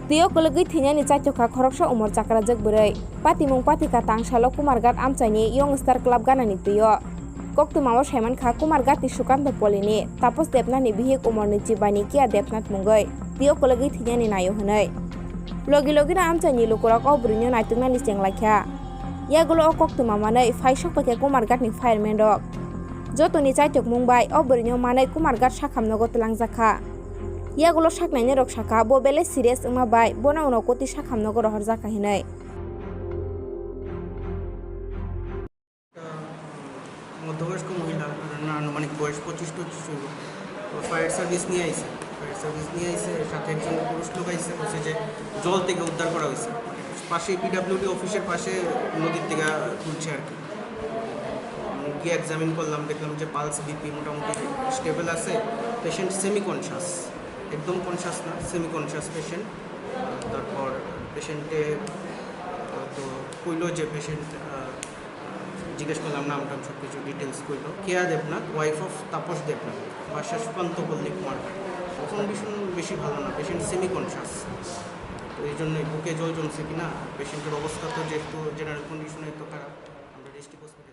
Tio kolegi thinyani chachoka khoroksa umor chakrajak bwrei patimung patika tangsalo Kumargat amchaini Young Star Club ganani tio koktwmao saimankha Kumargat ni Sukanto Polini Tapos Debnath ni bihik umorni chibani Kia Debnath mungoi tio kolegi thinyani nayo hwnwi logi logina amchaini lukurok o bwrwino naitungnani chenglakha yagulo o koktwma manai phai sokpakhe Kumargat ni fireman rok jotoni chaitok mungbai o bwrwino manai Kumargat sakhamnogo twlangjakha yagulo saknaini rok saka bo bele serious wngma bai bono uno koti sakhamnogo rohorjaka hinui মধ্যবয়স্ক মহিলা আনুমানিক বয়স 25-25 হইব তো fire service নিয়ে আইছে সাথে একজন পুরুষ লোক আইছে বলছে যে জল থেকে উদ্ধার করা হয়েছে পাশে পিডাব্লিউডি অফিসের পাশে নদীর থেকে তুলছে আর কি গিয়ে এক্সামিন করলাম দেখলাম যে পালস বিপি মোটামুটি স্টেবল আছে পেশেন্ট সেমি কনশাস একদম কনশাস না সেমি কনশাস পেশেন্ট তারপর পেশেন্টে তো কইলো যে পেশেন্ট জিজ্ঞেস করলাম নামটা সব কিছু ডিটেলস করলো কেয়া দেবনাথ ওয়াইফ অফ তাপস দেবনাথ বাসা সুকান্ত পল্লী কুমারঘাট কন্ডিশন বেশি ভালো না পেশেন্ট সেমি কনশাস তো এই জন্যই বুকে জল জমছে কিনা পেশেন্টের অবস্থা তো যেহেতু জেনারেল কন্ডিশনে তো খারাপ আমরা ডিস্ট্রিক্ট